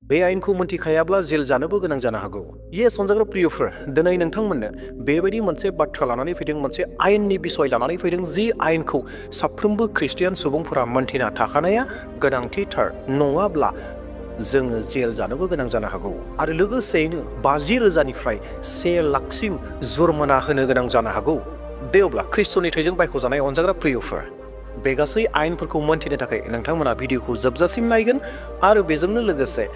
बे आयेनखौ मोनथिखायाब्ला जेल जानोबो गोनां जानो हागौ। सनजाग्रा प्रियफोर, दिनै नोंथांमोननो बेबायदि मोनसे बाथ्रा लानानै फैदों, मोनसे आयेननि बिसय लानानै फैदों, जि आयेनखौ साफ्रोमबो ख्रिस्टियान सुबुंफोरा मोनथिना थाखानाया गोनांथिथार। नङाब्ला जोङो जेल जानोबो गोनां जानो हागौ आरो लोगोसेयैनो 50,000निफ्राय 1 लाखसिम जुर्माना होनो गोनां जानो हागौ। दे अब्ला ख्रिस्ट'नि थैजों बायख'जानाय अनजाग्रा प्रियफोर, बे गासै आयेनफोरखौ मोनथिनो थाखाय नोंथांमोना भिडिअखौ जोबजासिम नायगोन आरो बेजोंनो लोगोसे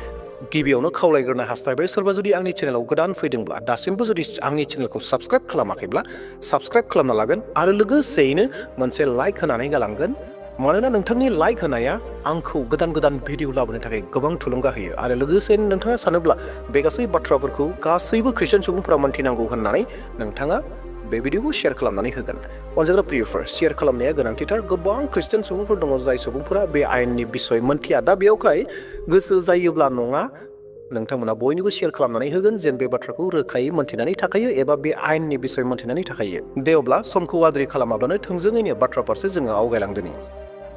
गिबियावनो खावलायग्रोनो हास्थायबाय, सोरबा जुदि आंनि चेनेलाव गोदान फैदोंब्ला दासिमबो जुदि आंनि चेनेलखौ साबस्क्राइब खालामाखैब्ला साबस्क्राइब खालामना लागोन आरो लोगोसेयैनो मोनसे लाइक होनानै गालांगोन। मानोना नोंथांनि लाइक होनाया आंखौ गोदान भिडिअ लाबोनो थाखाय गोबां थुलुंगा होयो आरो लोगोसेनो नोंथाङा सानोब्ला बे गासै बाथ्राफोरखौ गासैबो ख्रिस्टियान सुबुंफोरा मोनथिनांगौ होननानै नोंथाङा बे भिडिअखौ शेयार खालामनानै होगोन। अनजाग्रा प्रियफोर, शेयार खालामनाया गोनांथिथार। गोबां ख्रिस्टियान सुबुंफोर दङ जाय सुबुंफोरा बे आयेननि बिसय मोनथिया। दा बेयावहाय गोसो जायोब्ला नङा, नोंथांमोना बयनिबो शेयार खालामनानै होगोन जेन बे बाथ्राखौ रोखायै मोनथिनानै थाखायो एबा बे आयेननि बिसय मोनथिनानै थाखायो। दे अब्ला समखौ आद्रि खालामाब्लानो थोंजोङैनो बाथ्रा फारसे जोङो आवगायलांदोनि।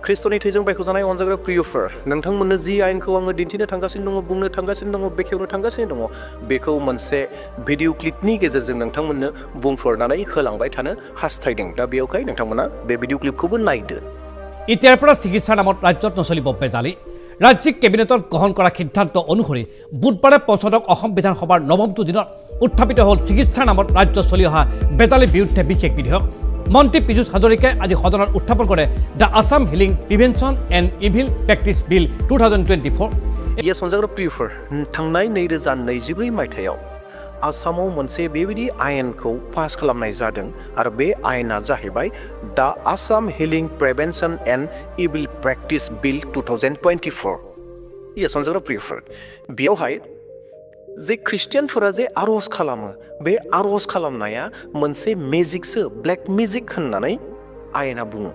ख्रिस्ट'नि थैजों बायख'जानाय अनजाग्रा प्रियफोर, नोंथांमोननो जि आयेनखौ आङो दिन्थिनो थांगासिनो दङ, बुंनो थांगासिनो दङ, बेखेवनो थांगासिनो दङ, बेखौ मोनसे भिडिअ क्लिपनि गेजेरजों नोंथांमोननो बुंफोरनानै होलांबाय थानो हास्थायदों। दा बेयावहाय नोंथांमोना बे भिडिअ क्लिपखौबो नायदो। এতিয়াৰ পৰা চিকিৎসাৰ নামত ৰাজ্যত নচলিব বেজালি। ৰাজ্যিক কেবিনেটত গ্ৰহণ কৰা সিদ্ধান্ত অনুসৰি বুধবাৰে পঞ্চদশ অসম বিধানসভাৰ 9মটো দিনত উত্থাপিত হ'ল চিকিৎসাৰ নামত ৰাজ্য চলি অহা বেজালিৰ বিৰুদ্ধে বিশেষ বিধেয়ক। মন্ত্ৰী পীযুষ হাজৰিকাই আজি সদনত উত্থাপন কৰে the Assam healing prevention and evil practices bill 2024। सनजाग्रा प्रियफोर, थांनाय 2024 मायथाइयाव आसामाव मोनसे बेबायदि आयेनखौ पास खालामनाय जादों आरो बे आयेना जाहैबाय द Assam हिलिं prevention and evil practice बिल 2024। सनजाग्रा प्रियफोर, बेयावहाय जे ख्रिस्टियानफोरा जे आर'ज खालामो, बे आर'ज खालामनाया मोनसे मेजिकसो, ब्लेक मेजिक होननानै आयेना बुङो।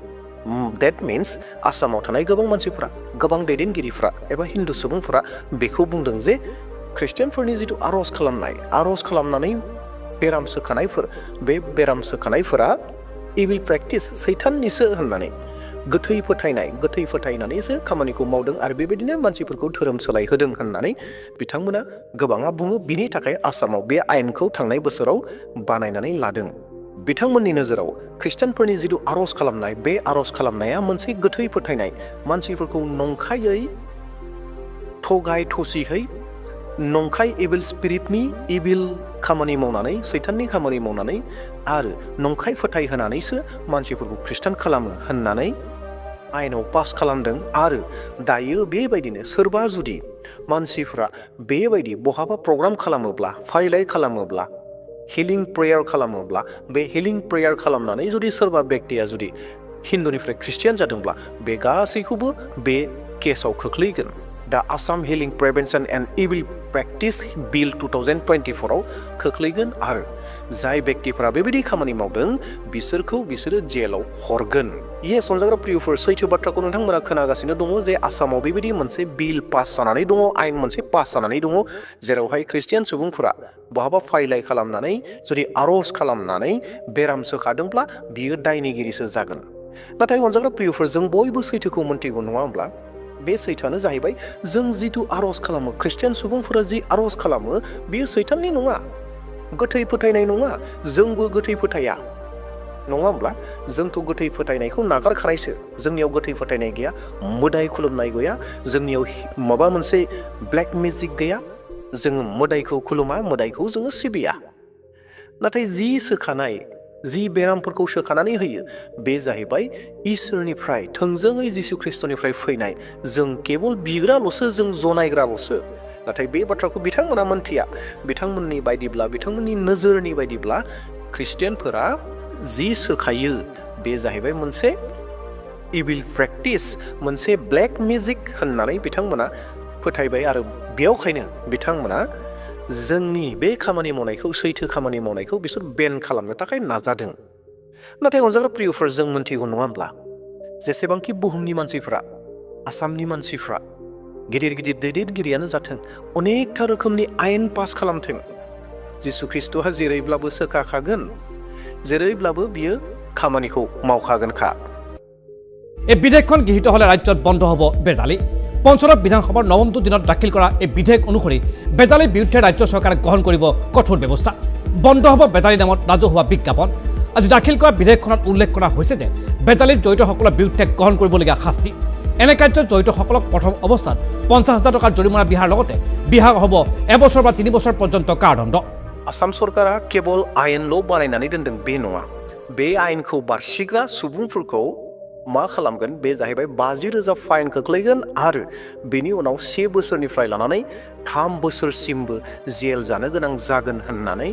That means आसामाव थानाय गोबां मानसिफोरा, गोबां दैदेनगिरिफोरा एबा हिन्दु सुबुंफोरा बेखौ बुंदों जे ख्रिस्टियानफोरनि जिथु आर'ज खालामनानै बेराम सोखानायफोर, बे बेराम सोखानायफोरा इभिल प्रेक्टिस, सैताननिसो होननानै गोथै फोथायनानैसो खामानिखौ मावदों आरो बेबायदिनो मानसिफोरखौ धोरोम सोलायहोदों होननानै बिथांमोना गोबाङा बुङो। बिनि थाखाय आसामाव बे आयेनखौ थांनाय बोसोराव बानायनानै लादों। बिथांमोननि नोजोराव ख्रिस्टियानफोरनि जिथु आर'ज खालामनाय, बे आर'ज खालामनाया मोनसे गोथै फोथायनाय, मानसिफोरखौ नंखायै थगाय थसिहै, नंखाय इभिल स्पिरिटनि इभिल खामानि मावनानै, सैताननि खामानि मावनानै आरो नंखाय फोथायहोनानैसो मानसिफोरखौ ख्रिस्टान खालामो होननानै आयेनाव पास खालामदों। आरो दायो बेबायदिनो सोरबा जुदि मानसिफ्रा बेबायदि बहाबा प्रग्राम खालामोब्ला, फारिलाइ खालामोब्ला, हिलिं प्रेयार खालामोब्ला, बे हिलिं प्रेयार खालामनानै जुदि सोरबा बेक्तिया जुदि हिन्दुनिफ्राय ख्रिस्टियान जादोंब्ला बे गासैखौबो बे केसाव खोख्लैगोन। दा Assam हिलिं prevention and evil practice बिल 2024 आव खोख्लैगोन आरो जाय बेक्तिफोरा बेबायदि खामानि मावदों बिसोरो जेलाव हरगोन। सनजाग्रा प्रियफोर, सैथो बाथ्राखौ नोंथांमोना खोनागासिनो दङ जे आसामाव बेबायदि मोनसे बिल पास जानानै दङ, आयेन मोनसे पास जानानै दङ, जेरावहाय ख्रिस्टियान सुबुंफोरा बहाबा फारिलाइ खालामनानै जुदि आर'ज खालामनानै बेराम सोखादोंब्ला बियो दायनिगिरिसो जागोन। नाथाय अनजाग्रा प्रियफोर, जों बयबो सैथोखौ मोनथिगौ, नङा होमब्ला? बे सैथोआनो जाहैबाय जों जिथु आर'ज खालामो, ख्रिस्टियान सुबुंफोरा जि आर'ज खालामो, बेयो सैताननि नङा, गोथै फोथायनाय नङा। जोंबो गोथै फोथाया, नङा होमब्ला? जोंथ' गोथै फोथायनायखौ नागारखानायसो। जोंनियाव गोथै फोथायनाय गैया, मोदाय खुलुमनाय गैया, जोंनियाव माबा मोनसे ब्लेक मेजिक गैया, जोङो मोदायखौ खुलुमा, मोदायखौ जोङो सिबिया। नाथाय जि सोखानाय, जि बेरामफोरखौ सोखानानै होयो, बे जाहैबाय इसोरनिफ्राय थोंजोङै जिसु ख्रिस्टनिफ्राय फैनाय। जों केवल बिग्राल'सो, जों जनायग्राल'सो। नाथाय बे बाथ्राखौ बिथांमोना मोनथिया। बिथांमोननि बायदिब्ला, बिथांमोननि नोजोरनि बायदिब्ला ख्रिस्टियानफोरा जि सोखायो बे जाहैबाय मोनसे इभिल प्रेक्टिस, मोनसे ब्लेक मेजिक होननानै बिथांमोना फोथायबाय आरो बेयावखायनो बिथांमोना जोंनि बे खामानि मावनायखौ, सैथो खामानि मावनायखौ बिसोर बेन खालामनो थाखाय नाजादों। नाथाय अनजाग्रा प्रियफोर, जों मोनथिगौ, नङा होमब्ला? जेसेबांखि बुहुमनि मानसिफ्रा, आसामनि मानसिफ्रा, गिदिर गिदिर दैदेनगिरियानो जाथों, अनेकथा रोखोमनि आयेन पास खालामथों, जिसु ख्रिस्ट'हा जेरैब्लाबो सोखाखागोन, जेरैब्लाबो बियो खामानिखौ मावखागोनखा। এই বিধেয়কখন গৃহীত হ'লে ৰাজ্যত বন্ধ হ'ব বেজালি। পঞ্চদশ বিধানসভাৰ নৱমটো দিনত দাখিল কৰা এই বিধেয়ক অনুসৰি বেতালীৰ বিৰুদ্ধে ৰাজ্য চৰকাৰে গ্ৰহণ কৰিব কঠোৰ ব্যৱস্থা। বন্ধ হ'ব বেতালী নামত ৰাজহুৱা বিজ্ঞাপন। আজি দাখিল কৰা বিধেয়কখনত উল্লেখ কৰা হৈছে যে বেতালীত জড়িতসকলৰ বিৰুদ্ধে গ্ৰহণ কৰিবলগীয়া শাস্তি। এনে কাৰ্যত জড়িতসকলক প্ৰথম অৱস্থাত 50,000 টকাৰ জৰিমনা বিহাৰ লগতে বিহাৰ হ'ব 1 বছৰ বা 3 বছৰ পৰ্যন্ত কাৰাদণ্ড। आसाम सरकारा केवल आयेनल' बानायनानै दोनदों बे नङा। बे आयेनखौ बारसिग्रा सुबुंफोरखौ मा खालामगोन बे जाहैबाय 50,000 फाइन खोख्लैगोन आरो बेनि उनाव 1 बोसोरनिफ्राय लानानै 3 बोसोरसिमबो जेल जानो गोनां जागोन होननानै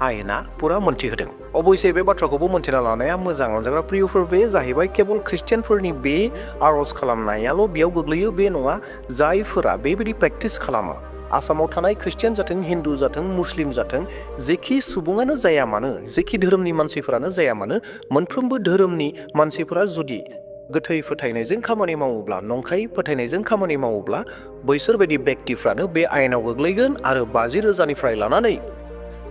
आयेना पुरा मोन्थिहोदों। अबयसे बे बाथ्राखौबो मोन्थिना लानाया मोजां। अनजाग्रा प्रियफोर, बे जाहैबाय केवल ख्रिस्टियानफोरनि बे आर'ज खालामनायाल' बेयाव गोग्लैयो बे नङा। जायफोरा बेबायदि प्रेक्टिस खालामो, आसामाव थानाय ख्रिस्टियान जाथों, हिन्दु जाथों, मुस्लिम जाथों, जेखि सुबुङानो जाया मानो, जेखि धोरोमनि मानसिफोरानो जाया मानो, मोनफ्रोमबो धोरोमनि मानसिफोरा जुदि गोथै फोथायनायजों खामानि मावोब्ला, नंखाय फोथायनायजों खामानि मावोब्ला, बैसोरबायदि व्यक्तिफ्रानो बे आयेनाव गोग्लैगोन आरो 50,000निफ्राय लानानै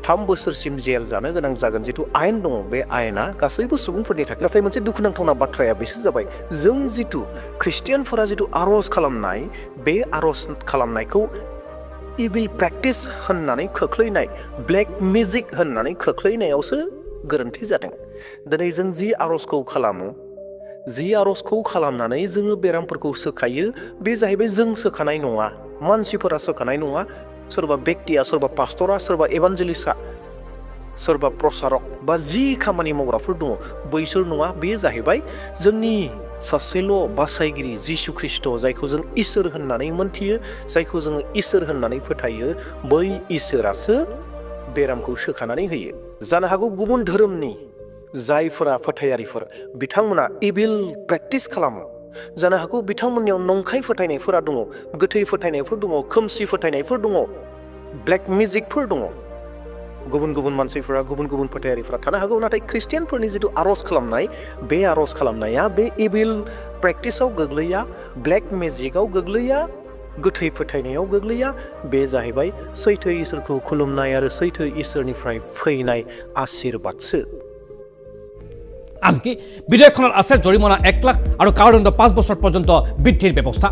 3 बोसोरसिम जेल जानो गोनां जागोन। जिथु आयेन दङ, बे आयेना गासैबो सुबुंफोरनि थाखाय। नाथाय मोनसे दुखुनांथावना बाथ्राया बेसो जाबाय, जों जिथु ख्रिस्टियानफोरा जिथु आर'ज खालामनाय, बे आर'ज खालामनायखौ इभिल प्रेक्टिस होननानै खोख्लैनाय, ब्लेक मेजिक होननानै खोख्लैनायावसो गोरोन्थि जादों। दिनै जों जि आर'जखौ खालामो, जि आर'जखौ खालामनानै जोङो बेरामफोरखौ सोखायो, बे जाहैबाय जों सोखानाय नङा, मानसिफोरा सोखानाय नङा। सोरबा व्यक्तिया, सोरबा पास्टरा, सोरबा एभान्जेलिस्टआ, सोरबा प्रसारक बा जि खामानि मावग्राफोर दङ, बैसोर नङा। बे जाहैबाय जोंनि सासेल' बासायगिरि जिसु ख्रिस्ट', जायखौ जों इसोर होननानै मोनथियो, जायखौ जोङो इसोर होननानै फोथायो, बै इसोरासो बेरामखौ सोखानानै होयो। जानो हागौ गुबुन धोरोमनि जायफोरा फोथायारिफोर, बिथांमोना इभिल प्रेक्टिस खालामो। जानो हागौ बिथांमोननियाव नंखाय फोथायनायफोरा दङ, गोथै फोथायनायफोर दङ, खोमसि फोथायनायफोर दङ, ब्लेक मेजिकफोर दङ। गुबुन गुबुन मानसिफोरा, गुबुन गुबुन फोथायारिफोरा थानो हागौ। नाथाय ख्रिस्टियानफोरनि जिथु आर'ज खालामनाय, बे आर'ज खालामनाया बे इभिल प्रेक्टिसाव गोग्लैया, ब्लेक मेजिकआव गोग्लैया, गोथै फोथायनायाव गोग्लैया। बे जाहैबाय सैथो इसोरखौ खुलुमनाय आरो सैथो इसोरनिफ्राय फैनाय आशीर्बादसो। আনকি বিধেয়কখনত আছে জৰিমনা 1 লাখ আৰু কাৰাদণ্ড 5 বছৰ পৰ্যন্ত বৃদ্ধিৰ ব্যৱস্থা।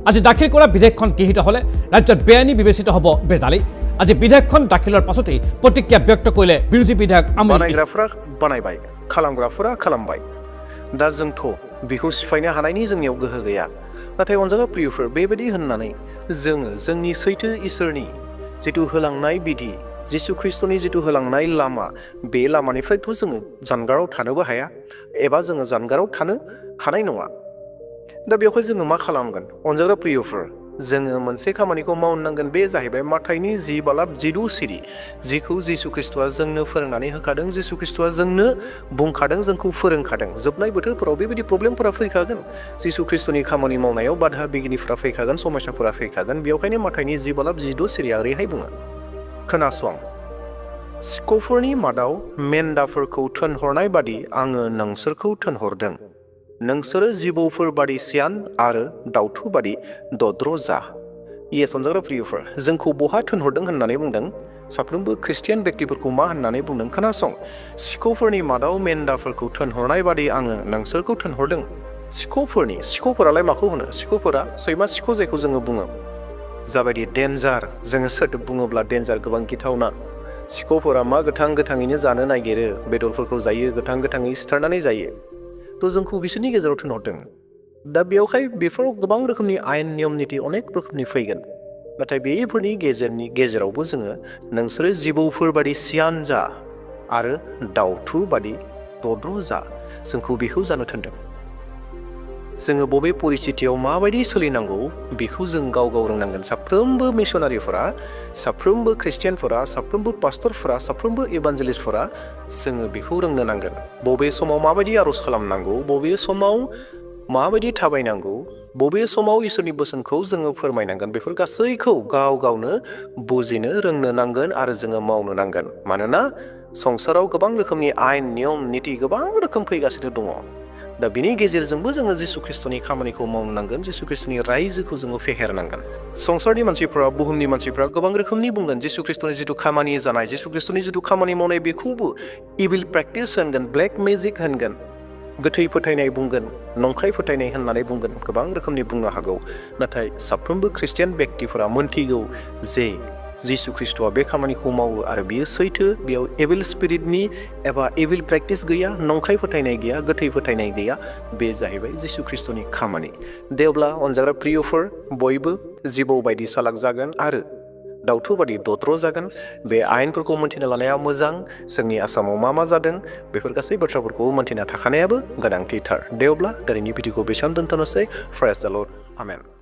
আজি দাখিল কৰা বিধেয়কখন গৃহীত হ'লে ৰাজ্যত বেআইনী বিবেচিত হ'ব বেতালী। আজি বিধেয়কখন দাখিলৰ পাছতেই প্ৰতিক্ৰিয়া ব্যক্ত কৰিলে বিৰোধী বিধায়ক बानायग्राफोरा बानायबाय, खालामग्राफोरा खालामबाय। दा जोंथ' बेखौ सिफायनो हानायनि जोंनियाव गोहो गैया। नाथाय अनजाग्रा प्रियफोर, बेबायदि होननानै जोङो जोंनि सैथो इसोरनि जिथु होलांनाय बिधि, जिसु ख्रिस्ट'नि जिथु होलांनाय लामा, बे लामानिफ्रायथ' जोङो जानगाराव थानोबो हाया, एबा जोङो जानगाराव थानो हानाय नङा। दा बेवहाय जोङो मा खालामगोन? अनजाग्रा प्रियफोर, जोङो मोनसे खामानिखौ मावनांगोन। बे जाहैबाय माथाइनि 10:12 सिरि, जिखौ जिसु ख्रिस्ट'आ जोंनो फोरोंनानै होखादों, जिसु ख्रिस्ट'आ जोंनो बुंखादों, जोंखौ फोरोंखादों। जोबनाय बोथोरफोराव बेबायदि प्रब्लेमफोरा फैखागोन। जिसु ख्रिस्ट'नि खामानि मावनायाव बाधा बिगिनिफोरा फैखागोन, समस्याफोरा फैखागोन। बेवहायनो माथाइनि 10:12 सिरिया ओरैहाय बुङो, खोनासं, सिख'फोरनि मादाव मेन्दाफोरखौ थोनहरनाय बादि आङो नोंसोरखौ थोनहरदों। नोंसोरो जिबौफोर बादि सियान आरो दाउथु बादि दद्र जा। येस अनजाग्रा प्रियफोर, जोंखौ बहा थोनहरदों होननानै बुंदों? साफ्रोमबो ख्रिस्टियान व्यक्तिफोरखौ मा होननानै बुंदों? खोनासं, सिख'फोरनि मादाव मेन्दाफोरखौ थोनहरनाय बादि आङो नोंसोरखौ थोनहरदों। सिख'फोरालाय माखौ होनो? सिख'फोरा सैमा सिख' जायखौ जोङो बुङो। जाबायदि डेन्जार, जोङो सोदोब बुङोब्ला डेन्जार, गोबां गिथावना। सिख'फोरा मा गोथाङैनो जानो नागिरो, बेदरफोरखौ जायो, गोथाङै सिथारनानै जायो। थ' जोंखौ बिसोरनि गेजेराव थोनहरदों। दा बेवहाय बेफोराव गोबां रोखोमनि आयेन नियम निति अनेक रोखोमनि फैगोन। नाथाय बेफोरनि गेजेरावबो जोङो नोंसोरो जिबौफोर बादि सियान जा आरो दाउथु बादि दद्र जा, जोंखौ बेखौ जानो थोनदों। जोङो बबे परिस्थितियाव माबायदि सोलिनांगौ बेखौ जों गाव रोंनांगोन। साफ्रोमबो मिशनारिफोरा, साफ्रोमबो ख्रिस्टियानफोरा, साफ्रोमबो पास्टरफोरा, साफ्रोमबो इभान्जेलिस्टफोरा जोङो बेखौ रोंनो नांगोन। बबे समाव माबायदि आर'ज खालामनांगौ, बबे समाव माबायदि थाबायनांगौ, बबे समाव इसोरनि बोसोनखौ जोङो फोरमायनांगोन, बेफोर गासैखौ गावनो बुजिनो रोंनो नांगोन आरो जोङो मावनो नांगोन। मानोना संसाराव गोबां रोखोमनि आयेन नियम निति गोबां रोखोम फैगासिनो दङ। दा बिनि गेजेरजोंबो जोङो जिसु ख्रिस्ट'नि खामानिखौ मावनो नांगोन, जिसु ख्रिस्ट'नि रायजोखौ जोङो फेहेरनांगोन। संसारनि मानसिफ्रा, बुहुमनि मानसिफ्रा गोबां रोखोमनि बुंगोन जिसु ख्रिस्ट'नि जिथु खामानि जानाय, जिसु ख्रिस्ट'नि जिथु खामानि मावनाय, बेखौबो इभिल प्रेक्टिस होनगोन, ब्लेक मेजिक होनगोन। गोथै फोथायनाय बुंगोन, नंखाय फोथायनाय होननानै बुंगोन, गोबां रोखोमनि बुंनो हागौ। नाथाय साफ्रोमबो ख्रिस्टियान व्यक्तिफोरा मोनथिगौ जे जिसु ख्रिस्ट'आ बे खामानिखौ मावो आरो बियो सैथो, बेयाव एभिल स्पिरिटनि एबा एभिल प्रेक्टिस गैया, नंखाय फोथायनाय गैया, गोथै फोथायनाय गैया। बे जाहैबाय जिसु ख्रिस्ट'नि खामानि। दे अब्ला अनजाग्रा प्रियफोर, बयबो जिबौ बायदि सालाक जागोन आरो दाउथु बादि दद्र' जागोन। बे आयेनफोरखौ मोन्थिना लानाया मोजां। जोंनि आसामाव मा मा जादों बेफोर गासै बाथ्राफोरखौ मोन्थिना थाखानायाबो गोनांथिथार। दे अब्ला दिनैनि भिडिअखौ बेसेबां दोनथ'नोसै। प्रेज द लर्ड। आमेन।